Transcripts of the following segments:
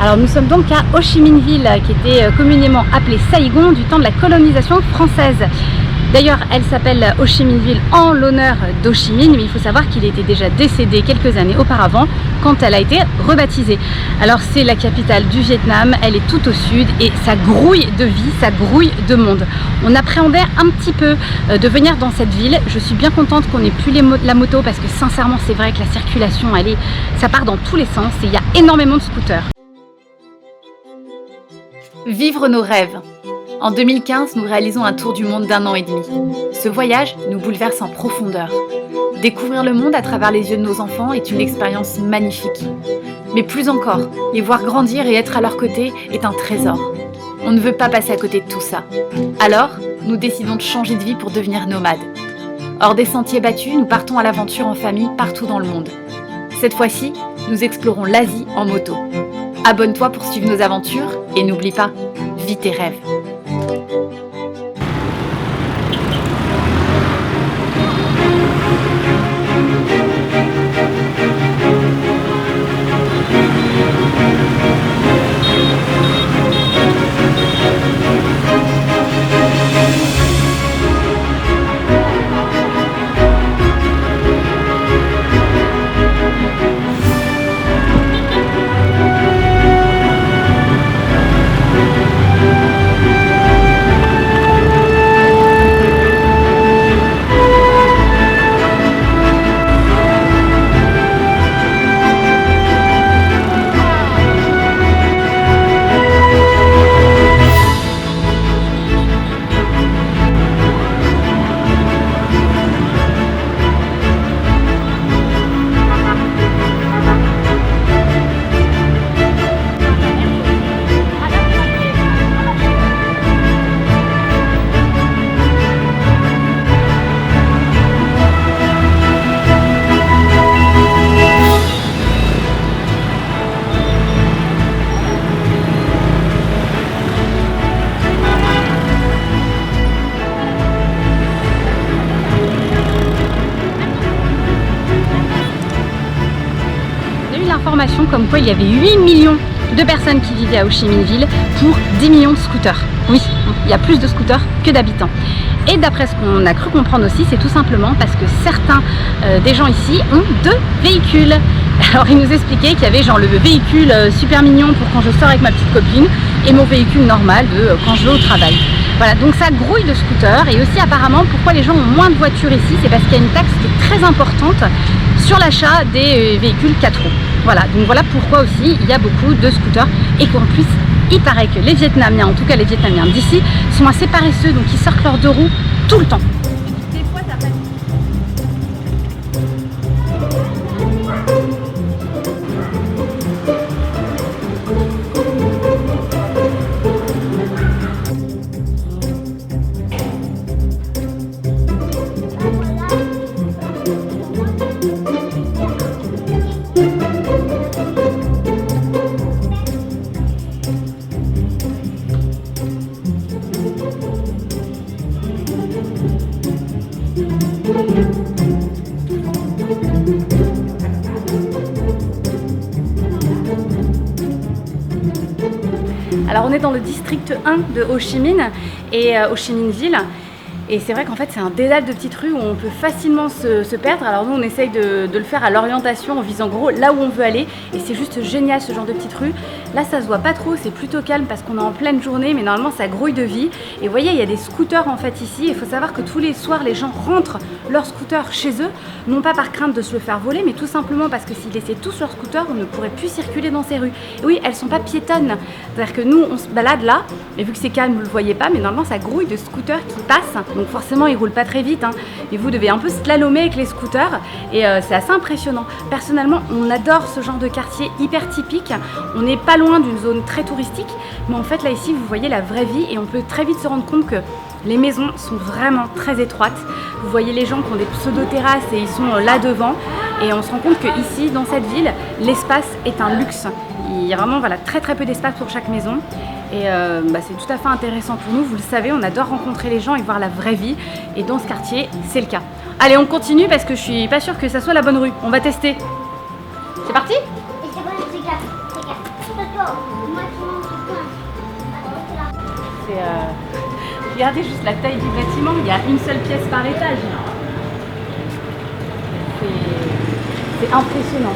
Alors nous sommes donc à Ho Chi Minh Ville, qui était communément appelée Saigon du temps de la colonisation française. D'ailleurs, elle s'appelle Ho Chi Minh Ville en l'honneur d'Ho Chi Minh, mais il faut savoir qu'il était déjà décédé quelques années auparavant quand elle a été rebaptisée. Alors c'est la capitale du Vietnam, elle est tout au sud et ça grouille de vie, ça grouille de monde. On appréhendait un petit peu de venir dans cette ville. Je suis bien contente qu'on n'ait plus la moto parce que sincèrement c'est vrai que la circulation, ça part dans tous les sens et il y a énormément de scooters. Vivre nos rêves. En 2015, nous réalisons un tour du monde d'1 an et demi. Ce voyage nous bouleverse en profondeur. Découvrir le monde à travers les yeux de nos enfants est une expérience magnifique. Mais plus encore, les voir grandir et être à leur côté est un trésor. On ne veut pas passer à côté de tout ça. Alors, nous décidons de changer de vie pour devenir nomades. Hors des sentiers battus, nous partons à l'aventure en famille partout dans le monde. Cette fois-ci, nous explorons l'Asie en moto. Abonne-toi pour suivre nos aventures et n'oublie pas, vis tes rêves. Information comme quoi il y avait 8 millions de personnes qui vivaient à Ho Chi Minh Ville pour 10 millions de scooters. Oui, il y a plus de scooters que d'habitants. Et d'après ce qu'on a cru comprendre aussi, c'est tout simplement parce que certains des gens ici ont 2 véhicules. Alors ils nous expliquaient qu'il y avait genre le véhicule super mignon pour quand je sors avec ma petite copine et mon véhicule normal de quand je vais au travail. Voilà, donc ça grouille de scooters. Et aussi apparemment pourquoi les gens ont moins de voitures ici, c'est parce qu'il y a une taxe qui est très importante sur l'achat des véhicules 4 roues. Voilà, donc voilà pourquoi aussi il y a beaucoup de scooters et qu'en plus il paraît que les Vietnamiens, en tout cas les Vietnamiens d'ici, sont assez paresseux, donc ils sortent leurs 2 roues tout le temps. Alors on est dans le district 1 de Ho Chi Minh et Ho Chi Minh Ville. Et c'est vrai qu'en fait c'est un dédale de petites rues où on peut facilement se perdre. Alors nous on essaye de le faire à l'orientation en visant gros là où on veut aller. Et c'est juste génial ce genre de petites rues. Là ça se voit pas trop, c'est plutôt calme parce qu'on est en pleine journée. Mais normalement ça grouille de vie. Et vous voyez il y a des scooters en fait ici. Il faut savoir que tous les soirs les gens rentrent leur scooter chez eux. Non pas par crainte de se le faire voler, mais tout simplement parce que s'ils laissaient tous leur scooter, on ne pourrait plus circuler dans ces rues. Et oui, elles sont pas piétonnes. C'est-à-dire que nous on se balade là. Et vu que c'est calme, vous le voyez pas. Mais normalement ça grouille de scooters qui passent. Donc forcément ils roulent pas très vite, hein. Et vous devez un peu slalomer avec les scooters et c'est assez impressionnant. Personnellement on adore ce genre de quartier hyper typique. On n'est pas loin d'une zone très touristique, mais en fait là ici vous voyez la vraie vie et on peut très vite se rendre compte que les maisons sont vraiment très étroites. Vous voyez les gens qui ont des pseudo-terrasses et ils sont là devant. Et on se rend compte que ici, dans cette ville, l'espace est un luxe. Il y a vraiment voilà, très peu d'espace pour chaque maison. Et c'est tout à fait intéressant pour nous. Vous le savez, on adore rencontrer les gens et voir la vraie vie. Et dans ce quartier, c'est le cas. Allez, on continue parce que je suis pas sûre que ça soit la bonne rue. On va tester. C'est parti ? Regardez juste la taille du bâtiment, il y a une seule pièce par étage. C'est impressionnant.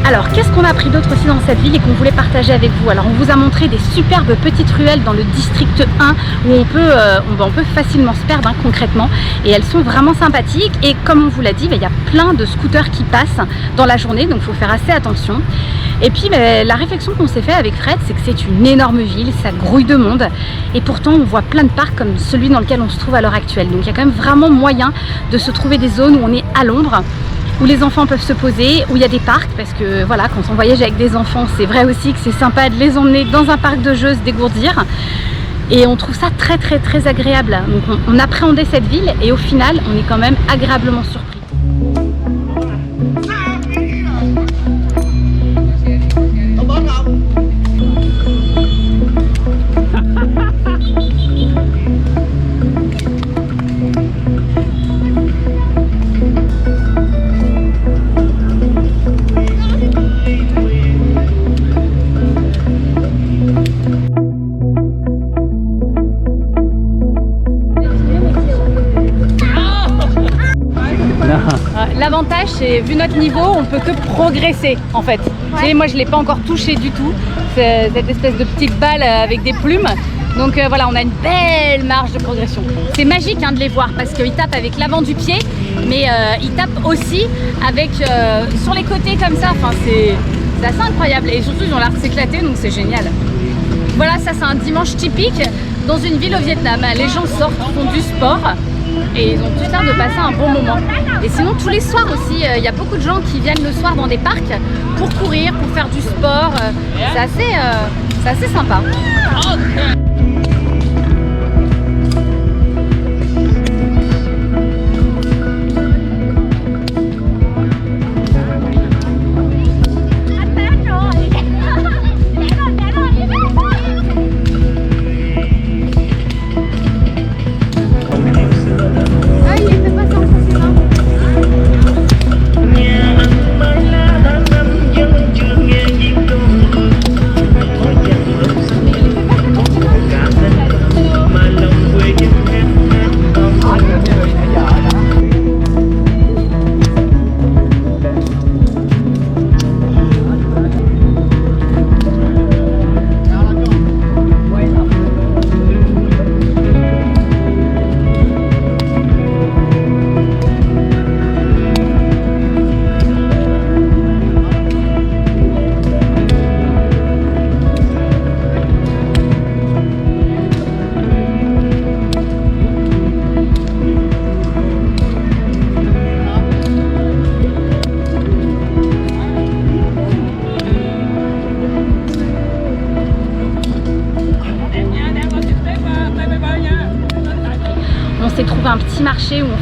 Alors, qu'est-ce qu'on a appris d'autre aussi dans cette ville et qu'on voulait partager avec vous? Alors, on vous a montré des superbes petites ruelles dans le district 1 où on peut facilement se perdre concrètement, et elles sont vraiment sympathiques. Et comme on vous l'a dit, il y a plein de scooters qui passent dans la journée, donc il faut faire assez attention. Et puis la réflexion qu'on s'est fait avec Fred, c'est que c'est une énorme ville, ça grouille de monde, et pourtant on voit plein de parcs comme celui dans lequel on se trouve à l'heure actuelle. Donc il y a quand même vraiment moyen de se trouver des zones où on est à l'ombre, où les enfants peuvent se poser, où il y a des parcs, parce que voilà, quand on voyage avec des enfants, c'est vrai aussi que c'est sympa de les emmener dans un parc de jeux, se dégourdir. Et on trouve ça très très très agréable. Donc on appréhendait cette ville et au final, on est quand même agréablement surpris. L'avantage, c'est vu notre niveau, on peut que progresser en fait. Vous savez, moi je l'ai pas encore touché du tout, cette espèce de petite balle avec des plumes. Donc voilà, on a une belle marge de progression. C'est magique de les voir parce qu'ils tapent avec l'avant du pied, mais ils tapent aussi avec sur les côtés comme ça. Enfin, c'est assez incroyable et surtout ils ont l'air de s'éclater, donc c'est génial. Voilà, ça c'est un dimanche typique dans une ville au Vietnam. Les gens sortent, font du sport. Et ils ont tout l'air de passer un bon moment. Et sinon tous les soirs aussi, il y a beaucoup de gens qui viennent le soir dans des parcs pour courir, pour faire du sport. C'est assez sympa.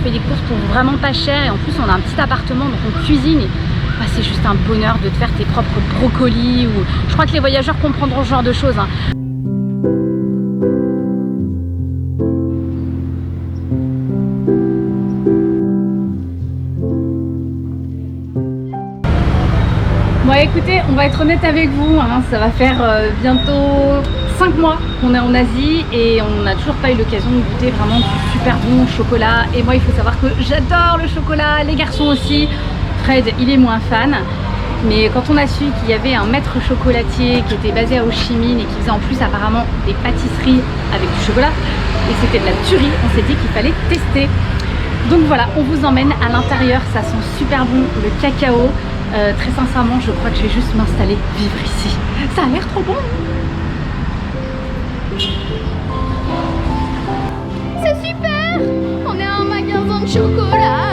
fait des courses pour vraiment pas cher et en plus on a un petit appartement donc on cuisine et bah, c'est juste un bonheur de te faire tes propres brocolis ou... Je crois que les voyageurs comprendront ce genre de choses hein. Bon écoutez, on va être honnête avec vous, hein, ça va faire bientôt 5 mois qu'on est en Asie et on n'a toujours pas eu l'occasion de goûter vraiment du super bon chocolat. Et moi il faut savoir que j'adore le chocolat, les garçons aussi. Fred il est moins fan. Mais quand on a su qu'il y avait un maître chocolatier qui était basé à Ho Chi Minh et qui faisait en plus apparemment des pâtisseries avec du chocolat, et c'était de la tuerie, on s'est dit qu'il fallait tester. Donc voilà, on vous emmène à l'intérieur, ça sent super bon, le cacao. Très sincèrement, je crois que je vais juste m'installer, vivre ici. Ça a l'air trop bon. C'est super! On est à un magasin de chocolat.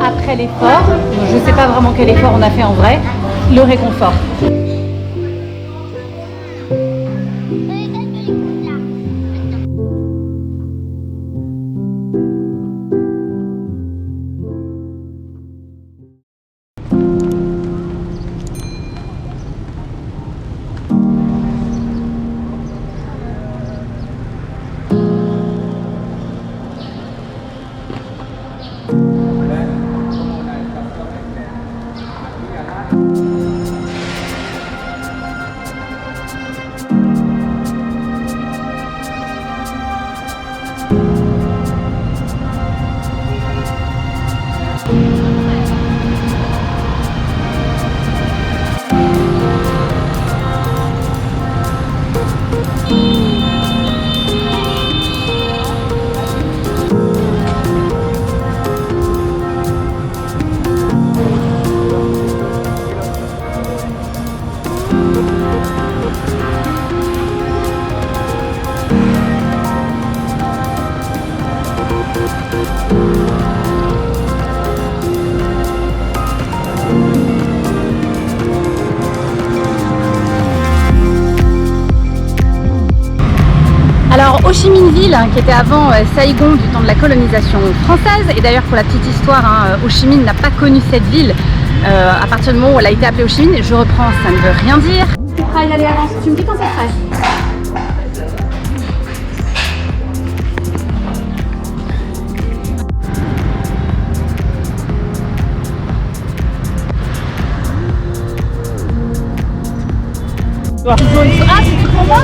Après l'effort, je ne sais pas vraiment quel effort on a fait en vrai, le réconfort. Alors Ho Chi Minh Ville, qui était avant Saigon du temps de la colonisation française, et d'ailleurs pour la petite histoire, Ho Chi Minh n'a pas connu cette ville à partir du moment où elle a été appelée Ho Chi Minh. Je reprends, ça ne veut rien dire. Tu feras y aller avant, tu me dis quand c'est prêt. Ah, c'est pour moi.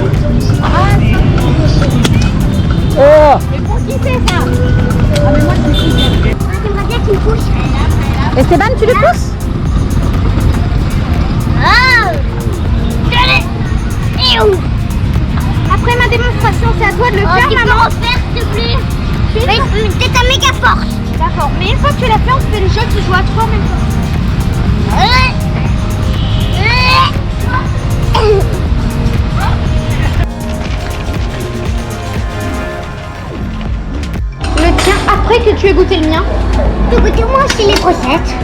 Oh. Mais pour qui c'est ça? Ah mais moi je me pousse. Ah j'aimerais bien qu'il me pousse. Esteban, tu le pousses? Ah. Après ma démonstration, c'est à toi de le faire, maman. Tu peux refaire s'il te plaît? Mais t'es ta méga force. D'accord, mais une fois que tu l'as fait, on fait le jeu qui joue à 3 en même temps. Le tien après que tu aies goûté le mien. Tu goûter moi aussi les recettes.